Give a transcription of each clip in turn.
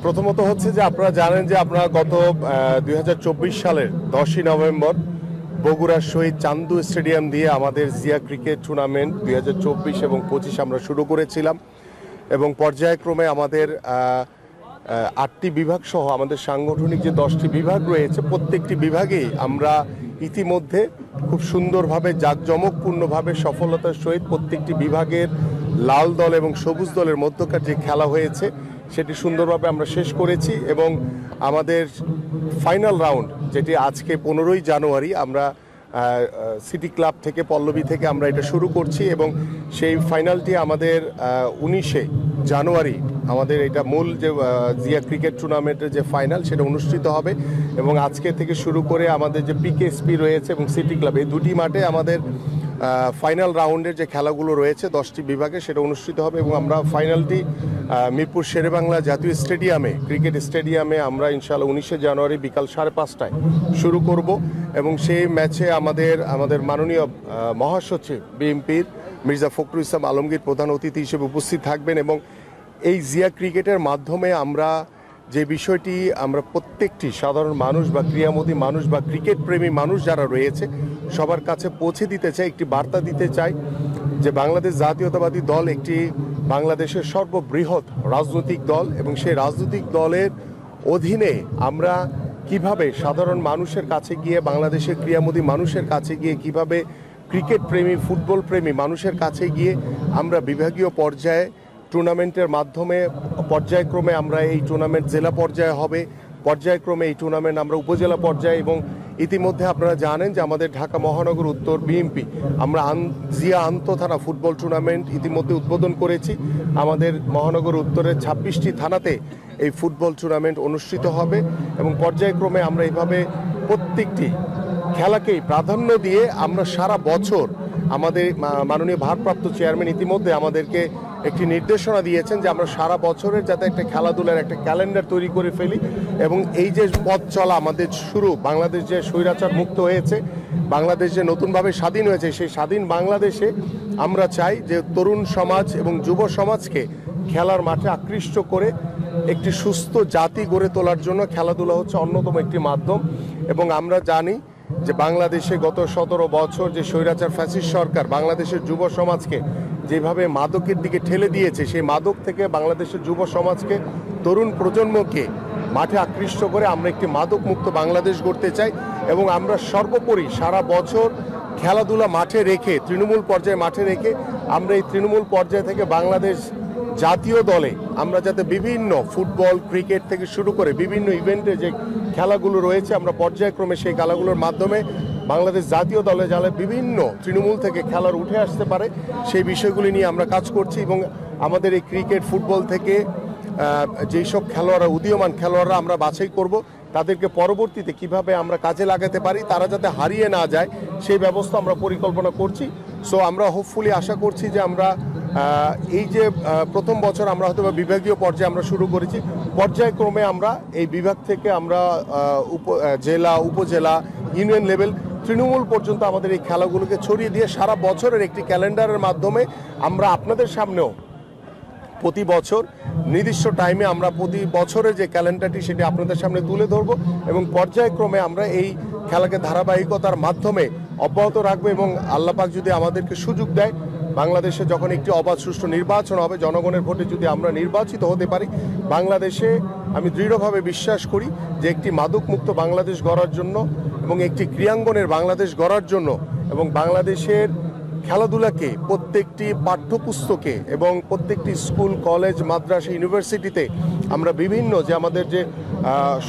প্রথমত হচ্ছে যে আপনারা জানেন যে আপনারা গত 2024 সালের 10ই নভেম্বর বগুড়ার শহীদ চান্দু স্টেডিয়াম দিয়ে আমাদের জিয়া ক্রিকেট টুর্নামেন্ট 2024 এবং 25 আমরা শুরু করেছিলাম এবং পর্যায়ক্রমে আমাদের 8টি বিভাগ সহ আমাদের সাংগঠনিক যে 10টি বিভাগ রয়েছে প্রত্যেকটি বিভাগেই আমরা ইতিমধ্যে খুব সুন্দরভাবে জাঁকজমকপূর্ণভাবে সফলতার সহিত প্রত্যেকটি বিভাগের লাল দল এবং সবুজ দলের মধ্যকার যে খেলা হয়েছে সেটি সুন্দরভাবে আমরা শেষ করেছি এবং আমাদের ফাইনাল রাউন্ড যেটি আজকে 15ই জানুয়ারি আমরা সিটি ক্লাব থেকে পল্লবী থেকে আমরা এটা শুরু করছি এবং সেই ফাইনালটি আমাদের 19শে জানুয়ারি আমাদের এটা মূল যে জিয়া ক্রিকেট টুর্নামেন্টের যে ফাইনাল সেটা অনুষ্ঠিত হবে এবং আজকে থেকে শুরু করে আমাদের যে পিকেএসপি রয়েছে এবং সিটি ক্লাব এই দুটি মাঠে আমাদের ফাইনাল রাউন্ডের যে খেলাগুলো রয়েছে 10টি বিভাগে সেটা অনুষ্ঠিত হবে এবং আমরা ফাইনালটি মিরপুর শেরেবাংলা জাতীয় স্টেডিয়ামে ক্রিকেট স্টেডিয়ামে আমরা ইনশাআল্লাহ 19শে জানুয়ারি বিকাল 5:30টায় শুরু করব এবং সেই ম্যাচে আমাদের মাননীয় মহাসচিব বিএনপির মির্জা ফখরুল ইসলাম আলমগীর প্রধান অতিথি হিসেবে উপস্থিত থাকবেন এবং এই জিয়া ক্রিকেটের মাধ্যমে আমরা যে বিষয়টি আমরা প্রত্যেকটি সাধারণ মানুষ বা ক্রীড়ামোদী মানুষ বা ক্রিকেট প্রেমী মানুষ যারা রয়েছে সবার কাছে পৌঁছে দিতে চাই, একটি বার্তা দিতে চাই যে বাংলাদেশ জাতীয়তাবাদী দল একটি বাংলাদেশের সর্ববৃহৎ রাজনৈতিক দল এবং সেই রাজনৈতিক দলের অধীনে আমরা কিভাবে সাধারণ মানুষের কাছে গিয়ে বাংলাদেশের ক্রীড়ামোদী মানুষের কাছে গিয়ে কিভাবে ক্রিকেট প্রেমী ফুটবল প্রেমী মানুষের কাছে গিয়ে আমরা বিভাগীয় পর্যায়ে টুর্নামেন্টের মাধ্যমে পর্যায়ক্রমে আমরা এই টুর্নামেন্ট জেলা পর্যায়ে হবে, পর্যায়ক্রমে এই টুর্নামেন্ট আমরা উপজেলা পর্যায়ে এবং ইতিমধ্যে আপনারা জানেন যে আমাদের ঢাকা মহানগর উত্তর বিএমপি আমরা জিয়া আন্তঃথানা ফুটবল টুর্নামেন্ট ইতিমধ্যে উদ্বোধন করেছি। আমাদের মহানগর উত্তরের 26টি থানাতে এই ফুটবল টুর্নামেন্ট অনুষ্ঠিত হবে এবং পর্যায়ক্রমে আমরা এইভাবে প্রত্যেকটি খেলাকেই প্রাধান্য দিয়ে আমরা সারা বছর আমাদের মাননীয় ভারপ্রাপ্ত চেয়ারম্যান ইতিমধ্যে আমাদেরকে একটি নির্দেশনা দিয়েছেন যে আমরা সারা বছরের যাতে একটা খেলাধুলার একটা ক্যালেন্ডার তৈরি করে ফেলি এবং এই যে পথ চলা আমাদের শুরু বাংলাদেশ যে স্বৈরাচার মুক্ত হয়েছে, বাংলাদেশ যে নতুনভাবে স্বাধীন হয়েছে সেই স্বাধীন বাংলাদেশে আমরা চাই যে তরুণ সমাজ এবং যুব সমাজকে খেলার মাঠে আকৃষ্ট করে একটি সুস্থ জাতি গড়ে তোলার জন্য খেলাধুলা হচ্ছে অন্যতম একটি মাধ্যম এবং আমরা জানি যে বাংলাদেশে গত 17 বছর যে স্বৈরাচার ফ্যাসিস্ট সরকার বাংলাদেশের যুব সমাজকে যেভাবে মাদকের দিকে ঠেলে দিয়েছে সেই মাদক থেকে বাংলাদেশের যুব সমাজকে তরুণ প্রজন্মকে মাঠে আকৃষ্ট করে আমরা একটি মাদক মুক্ত বাংলাদেশ গড়তে চাই এবং আমরা সর্বোপরি সারা বছর খেলাধুলা মাঠে রেখে তৃণমূল পর্যায়ে মাঠে রেখে আমরা এই তৃণমূল পর্যায় থেকে বাংলাদেশ জাতীয় দলে আমরা যাতে বিভিন্ন ফুটবল ক্রিকেট থেকে শুরু করে বিভিন্ন ইভেন্টে যে খেলাগুলো রয়েছে আমরা পর্যায়ক্রমে সেই খেলাগুলোর মাধ্যমে বাংলাদেশ জাতীয় দলে যারা বিভিন্ন তৃণমূল থেকে খেলার উঠে আসতে পারে সেই বিষয়গুলি নিয়ে আমরা কাজ করছি এবং আমাদের এই ক্রিকেট ফুটবল থেকে যেই সব খেলোয়াড়রা উদীয়মান খেলোয়াড়রা আমরা বাছাই করব তাদেরকে পরবর্তীতে কিভাবে আমরা কাজে লাগাতে পারি তারা যাতে হারিয়ে না যায় সেই ব্যবস্থা আমরা পরিকল্পনা করছি। সো আমরা হোপফুলি আশা করছি যে আমরা এই যে প্রথম বছর আমরা হয়তো বিভাগীয় পর্যায়ে আমরা শুরু করেছি, পর্যায়ক্রমে আমরা এই বিভাগ থেকে আমরা জেলা উপজেলা ইউনিয়ন লেভেল তৃণমূল পর্যন্ত আমাদের এই খেলাগুলোকে ছড়িয়ে দিয়ে সারা বছরের একটি ক্যালেন্ডারের মাধ্যমে আমরা আপনাদের সামনেও প্রতি বছর নির্দিষ্ট টাইমে আমরা প্রতি বছরের যে ক্যালেন্ডারটি সেটি আপনাদের সামনে তুলে ধরব এবং পর্যায়ক্রমে আমরা এই খেলাকে ধারাবাহিকতার মাধ্যমে অব্যাহত রাখবো এবং আল্লাহ পাক যদি আমাদেরকে সুযোগ দেয় বাংলাদেশে যখন একটি অবাধ সুষ্ঠু নির্বাচন হবে জনগণের ভোটে যদি আমরা নির্বাচিত হতে পারি বাংলাদেশে আমি দৃঢ়ভাবে বিশ্বাস করি যে একটি মাদকমুক্ত বাংলাদেশ গড়ার জন্য এবং একটি ক্রীড়াঙ্গনের বাংলাদেশ গড়ার জন্য এবং বাংলাদেশের খেলাধুলাকে প্রত্যেকটি পাঠ্যপুস্তকে এবং প্রত্যেকটি স্কুল কলেজ মাদ্রাসা ইউনিভার্সিটিতে আমরা বিভিন্ন যে আমাদের যে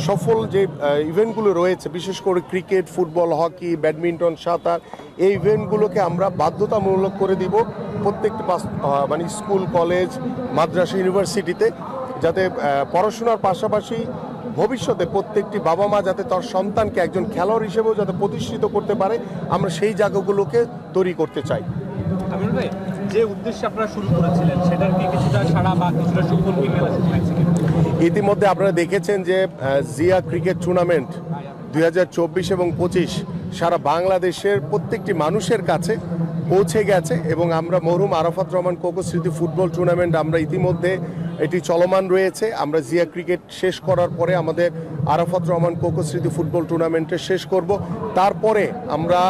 সফল যে ইভেন্টগুলো রয়েছে বিশেষ করে ক্রিকেট ফুটবল হকি ব্যাডমিন্টন সাঁতার এই ইভেন্টগুলোকে আমরা বাধ্যতামূলক করে দিব প্রত্যেকটি মানে স্কুল কলেজ মাদ্রাসা ইউনিভার্সিটিতে যাতে পড়াশোনার পাশাপাশি ভবিষ্যতে প্রত্যেকটি বাবা মা যাতে তার সন্তানকে একজন খেলোয়াড় হিসেবেও যাতে প্রতিষ্ঠিত করতে পারে আমরা সেই জায়গাগুলোকে তৈরি করতে চাই। আমিনুল ভাই, যে উদ্দেশ্যে আপনারা শুরু করেছিলেন সেটার কি কিছুটা সাড়া বা কিছুটা সুফল কি মেলা শুরু হয়েছে? ইতিমধ্যে আপনারা দেখেছেন যে জিয়া ক্রিকেট টুর্নামেন্ট 2024 এবং 25 সারা বাংলাদেশের প্রত্যেকটি মানুষের কাছে পৌঁছে গেছে এবং আমরা মরহুম আরাফাত রহমান কোকো স্মৃতি ফুটবল টুর্নামেন্ট আমরা ইতিমধ্যে এটি চলমান রয়েছে। আমরা জিয়া ক্রিকেট শেষ করার পরে আমাদের আরাফাত রহমান কোকো স্মৃতি ফুটবল টুর্নামেন্টে শেষ করব। তারপরে আমরা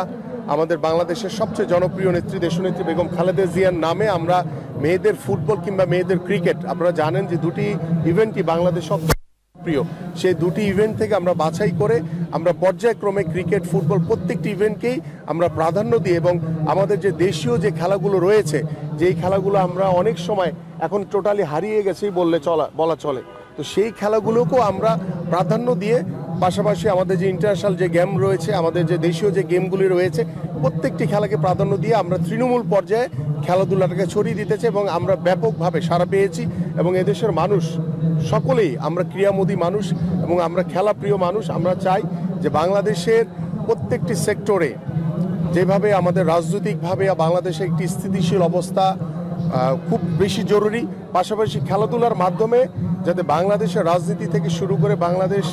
আমাদের বাংলাদেশের সবচেয়ে জনপ্রিয় নেত্রী দেশনেত্রী বেগম খালেদা জিয়ার নামে আমরা মেয়েদের ফুটবল কিংবা মেয়েদের ক্রিকেট, আপনারা জানেন যে দুটি ইভেন্টই বাংলাদেশ প্রিয়, সেই দুটি ইভেন্ট থেকে আমরা বাছাই করে আমরা পর্যায়ক্রমে ক্রিকেট ফুটবল প্রত্যেকটি ইভেন্টকেই আমরা প্রাধান্য দিই এবং আমাদের যে দেশীয় যে খেলাগুলো রয়েছে, যেই খেলাগুলো আমরা অনেক সময় এখন টোটালি হারিয়ে গেছেই বলা চলে, তো সেই খেলাগুলোকেও আমরা প্রাধান্য দিয়ে পাশাপাশি আমাদের যে ইন্টারন্যাশনাল যে গেম রয়েছে, আমাদের যে দেশীয় যে গেমগুলি রয়েছে, প্রত্যেকটি খেলাকে প্রাধান্য দিয়ে আমরা তৃণমূল পর্যায়ে খেলাধুলাটাকে ছড়িয়ে দিতেছে এবং আমরা ব্যাপকভাবে সাড়া পেয়েছি। এবং এদেশের মানুষ সকলেই আমরা ক্রীড়ামোদী মানুষ এবং আমরা খেলাপ্রিয় মানুষ। আমরা চাই যে বাংলাদেশের প্রত্যেকটি সেক্টরে যেভাবে আমাদের রাজনৈতিকভাবে বাংলাদেশে একটি স্থিতিশীল অবস্থা খুব বেশি জরুরি, পাশাপাশি খেলাধুলার মাধ্যমে যাতে বাংলাদেশের রাজনীতি থেকে শুরু করে বাংলাদেশ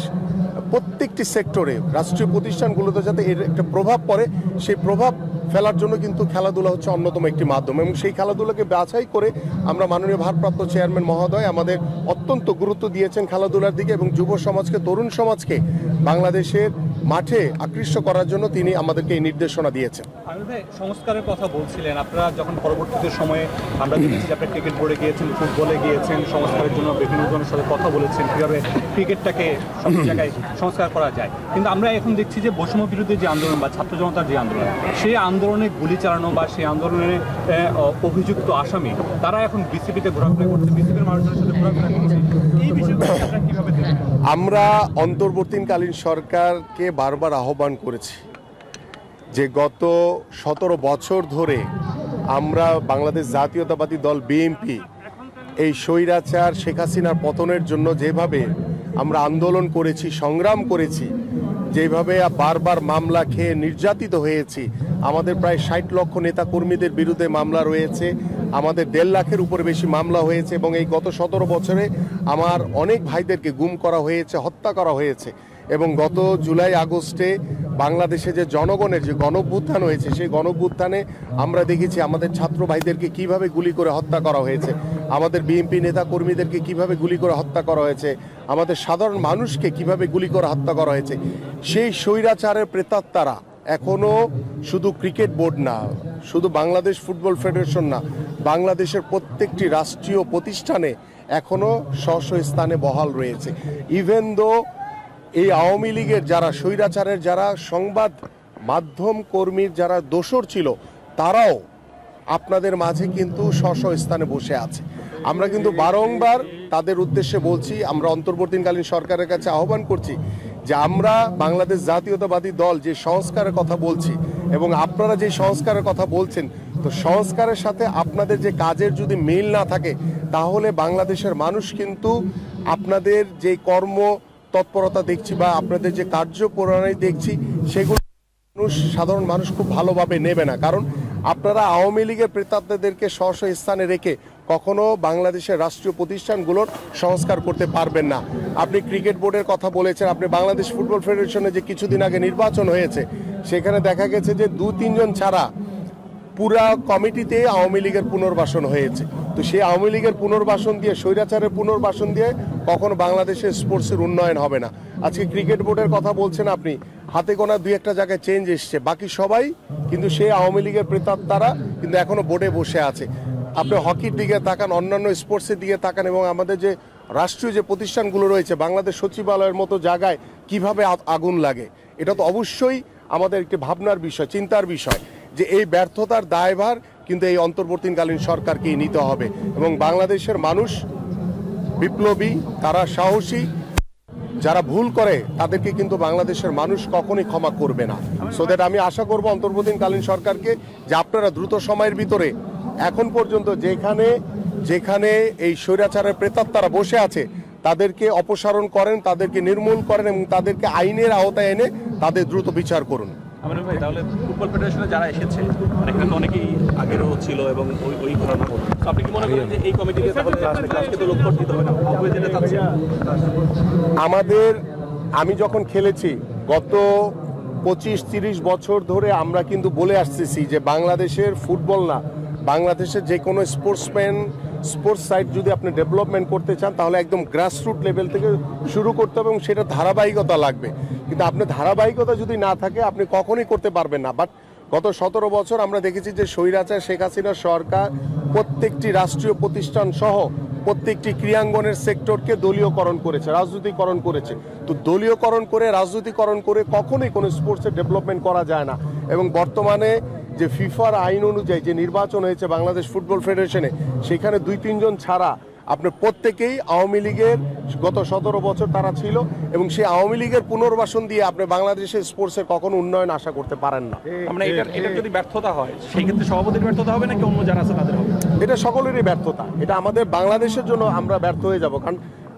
প্রত্যেকটি সেক্টরে রাষ্ট্রীয় প্রতিষ্ঠানগুলোতে যাতে এর একটা প্রভাব পড়ে, সেই প্রভাব ফেলার জন্য কিন্তু খেলাধুলা হচ্ছে অন্যতম একটি মাধ্যম। এবং সেই খেলাধুলাকে বাছাই করে আমরা মাননীয় ভারপ্রাপ্ত চেয়ারম্যান মহোদয় আমাদের অত্যন্ত গুরুত্ব দিয়েছেন খেলাধুলার দিকে এবং যুব সমাজকে, তরুণ সমাজকে বাংলাদেশের মাঠে আকৃষ্ট করার জন্য তিনি আমাদেরকে এই নির্দেশনা দিয়েছেন। সংস্কারের কথা বলছিলেন আপনারা, যখন পরবর্তীতে সময়ে আমরা দেখেছি যে আপনারা ক্রিকেট বোর্ডে গিয়েছেন, ফুটবলে গিয়েছেন, সংস্কারের জন্য বিভিন্ন জনের সাথে কথা বলেছেন কীভাবে ক্রিকেটটাকে সব জায়গায় সংস্কার করা যায়। কিন্তু আমরা এখন দেখছি যে বৈষম্য বিরোধী যে আন্দোলন বা ছাত্র জনতার যে আন্দোলন, সেই আন্দোলনে গুলি চালানো বা সেই আন্দোলনে অভিযুক্ত আসামি তারা এখন বিসিবিতে ঘোরাফেরা করছে, বিসিবির মানুষজনের সাথে ঘোরাফেরা করছে। এই বিষয়গুলো আপনারা কীভাবে দেখেন? আমরা অন্তর্বর্তীকালীন সরকারকে বারবার আহ্বান করেছি যে গত 17 বছর ধরে আমরা বাংলাদেশ জাতীয়তাবাদী দল বিএনপি এই স্বৈরাচার শেখ হাসিনার পতনের জন্য যেভাবে আমরা আন্দোলন করেছি, সংগ্রাম করেছি, যেভাবে বারবার মামলা খেয়ে নির্যাতিত হয়েছি, আমাদের প্রায় 60 লক্ষ নেতা কর্মীদের বিরুদ্ধে মামলা রয়েছে, আমাদের 1.5 লাখের উপরে বেশি মামলা হয়েছে এবং এই গত 17 বছরে আমার অনেক ভাইদেরকে গুম করা হয়েছে, হত্যা করা হয়েছে। এবং গত জুলাই আগস্টে বাংলাদেশে যে জনগণের যে গণঅভ্যুত্থান হয়েছে, সেই গণঅভ্যুত্থানে আমরা দেখেছি আমাদের ছাত্র ভাইদেরকে কিভাবে গুলি করে হত্যা করা হয়েছে, আমাদের বিএনপি নেতা কর্মীদেরকে কিভাবে গুলি করে হত্যা করা হয়েছে, আমাদের সাধারণ মানুষকে কিভাবে গুলি করে হত্যা করা হয়েছে। সেই স্বৈরাচারের প্রেতাত্মারা এখনো শুধু ক্রিকেট বোর্ড না, শুধু বাংলাদেশ ফুটবল ফেডারেশন না, বাংলাদেশের প্রত্যেকটি রাষ্ট্রীয় প্রতিষ্ঠানে এখনো স্ব স্থানে বহাল রয়েছে। ইভেন দো এই আওয়ামী লীগের যারা স্বৈরাচারের যারা সংবাদ মাধ্যম কর্মীর যারা দোসর ছিল, তারাও আপনাদের মাঝে কিন্তু স্ব স্থানে বসে আছে। আমরা কিন্তু বারংবার তাদের উদ্দেশ্যে বলছি, আমরা অন্তর্বর্তীকালীন সরকারের কাছে আহ্বান করছি যে আমরা বাংলাদেশ জাতীয়তাবাদী দল যে সংস্কারের কথা বলছি এবং আপনারা যে সংস্কারের কথা বলছেন, তো সংস্কারের সাথে আপনাদের যে কাজের যদি মিল না থাকে, তাহলে বাংলাদেশের মানুষ কিন্তু আপনাদের যে কর্ম তৎপরতা দেখছি বা আপনাদের যে কার্যপ্রণালী দেখছি, সেগুলো সাধারণ মানুষ খুব ভালোভাবে নেবে না। কারণ আপনারা আওয়ামী লীগের প্রেতাত্মাদেরকে স্ব স্থানে রেখে কখনো বাংলাদেশের রাষ্ট্রীয় প্রতিষ্ঠানগুলোর সংস্কার করতে পারবেন না। আপনি ক্রিকেট বোর্ডের কথা বলেছেন, আপনি বাংলাদেশ ফুটবল ফেডারেশনে যে কিছুদিন আগে নির্বাচন হয়েছে, সেখানে দেখা গেছে যে 2-3 জন ছাড়া পুরা কমিটিতে আওয়ামী লীগের পুনর্বাসন হয়েছে। তো সেই আওয়ামী লীগের পুনর্বাসন দিয়ে, স্বৈরাচারের পুনর্বাসন দিয়ে কখনো বাংলাদেশের স্পোর্টসের উন্নয়ন হবে না। আজকে ক্রিকেট বোর্ডের কথা বলছেন আপনি, হাতে গোনা 2-1টা জায়গায় চেঞ্জ এসছে, বাকি সবাই কিন্তু সেই আওয়ামী লীগের প্রেতাত্মারা কিন্তু এখনো বোর্ডে বসে আছে। আপনি হকির দিকে তাকান, অন্যান্য স্পোর্টসের দিকে তাকান এবং আমাদের যে রাষ্ট্রীয় যে প্রতিষ্ঠানগুলো রয়েছে, বাংলাদেশ সচিবালয়ের মতো জায়গায় কিভাবে আগুন লাগে, এটা তো অবশ্যই আমাদের একটি ভাবনার বিষয়, চিন্তার বিষয় যে এই ব্যর্থতার দায়ভার কিন্তু এই অন্তর্বর্তীকালীন সরকারকেই নিতে হবে। এবং বাংলাদেশের মানুষ বিপ্লবী, তারা সাহসী, যারা ভুল করে তাদেরকে কিন্তু বাংলাদেশের মানুষ কখনোই ক্ষমা করবে না। সো দ্যাট আমি আশা করব অন্তর্বর্তীকালীন সরকারকে যে আপনারা দ্রুত সময়ের ভিতরে এখন পর্যন্ত যেখানে এই স্বৈরাচারের প্রেতাত্মারা বসে আছে তাদেরকে অপসারণ করেন, তাদেরকে নির্মূল করেন এবং তাদেরকে আইনের আওতায় এনে তাদের দ্রুত বিচার করুন। আমিনুল ভাই, তাহলে ফুটবল ফেডারেশনে যারা এসেছে এখানে তো অনেকেই আগেরও ছিল এবং ওই ঘটনা হলো, আপনি কি মনে করেন যে এই কমিটিকে তাহলে ক্লাসকে তো লক্ষ্য দিতে হবে না, হয়ে যেতে চাচ্ছে? আমি যখন খেলেছি গত 25-30 বছর ধরে আমরা কিন্তু বলে আসতেছি যে বাংলাদেশের ফুটবল না, বাংলাদেশের যে কোনো স্পোর্টসম্যান স্পোর্টস সাইড যদি আপনি ডেভেলপমেন্ট করতে চান তাহলে একদম গ্রাসরুট লেভেল থেকে শুরু করতে হবে এবং সেটা ধারাবাহিকতা লাগবে। কিন্তু আপনি ধারাবাহিকতা যদি না থাকে আপনি কখনোই করতে পারবেন না। বাট গত 17 বছর আমরা দেখেছি যে স্বৈরাচার শেখ হাসিনার সরকার প্রত্যেকটি রাষ্ট্রীয় প্রতিষ্ঠান সহ প্রত্যেকটি ক্রীড়াঙ্গনের সেক্টরকে দলীয়করণ করেছে, রাজনীতিকরণ করেছে। তো দলীয়করণ করে রাজনীতিকরণ করে কখনোই কোনো স্পোর্টসের ডেভেলপমেন্ট করা যায় না। এবং বর্তমানে যে ফিফার আইন অনুযায়ী যে নির্বাচন হয়েছে বাংলাদেশ ফুটবল ফেডারেশনে, সেখানে 2-3 জন ছাড়া আপনার প্রত্যেকেই আওয়ামী লীগের গত 17 বছর তারা ছিল এবং সেই আওয়ামী লীগের পুনর্বাসন দিয়ে আপনি বাংলাদেশের স্পোর্টসের কখনো উন্নয়ন আশা করতে পারেন না। আমরা এটা যদি ব্যর্থতা হয় সেই ক্ষেত্রে সভাপতির ব্যর্থতা হবে নাকি অন্য যারা আছে তাদের হবে? এটা সকলেরই ব্যর্থতা। এটা আমাদের বাংলাদেশের জন্য আমরা ব্যর্থ হয়ে যাব, কারণ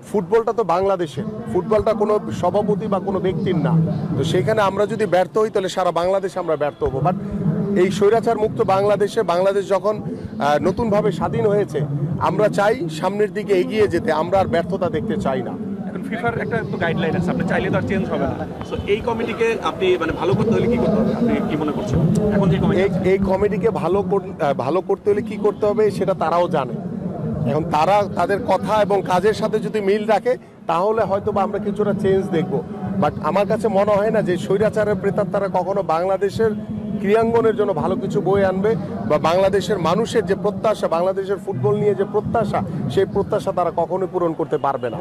ফুটবলটা তো বাংলাদেশের, ফুটবলটা কোনো সভাপতি বা কোনো ব্যক্তির না। তো সেখানে আমরা যদি ব্যর্থ হই তাহলে সারা বাংলাদেশে আমরা ব্যর্থ হবো। বাট এই স্বৈরাচার মুক্ত বাংলাদেশে বাংলাদেশ যখন নতুনভাবে স্বাধীন হয়েছে, আমরা চাই সামনের দিকে এগিয়ে যেতে, আমরা আর ব্যর্থতা দেখতে চাই না। এখন ফিফার একটা তো গাইডলাইন আছে, আপনি চাইলে তো আর চেঞ্জ হবে না। সো এই কমিটিকে আপনি মানে ভালো করতে হলে কি করতে হবে, আপনি কি মনে করছেন এখন যে কমিটি? এই কমিটিকে ভালো করতে হলে কি করতে হবে সেটা তারাও জানে। এখন তারা তাদের কথা এবং কাজের সাথে যদি মিল রাখে তাহলে হয়তো বা আমরা কিছুটা চেঞ্জ দেখব। বাট আমার কাছে মনে হয় না যে স্বৈরাচারের প্রেতাত্মারা কখনো বাংলাদেশের ক্রীড়াঙ্গনের জন্য ভালো কিছু বয়ে আনবে, বা বাংলাদেশের মানুষের যে প্রত্যাশা, বাংলাদেশের ফুটবল নিয়ে যে প্রত্যাশা, সেই প্রত্যাশা তারা কখনোই পূরণ করতে পারবে না।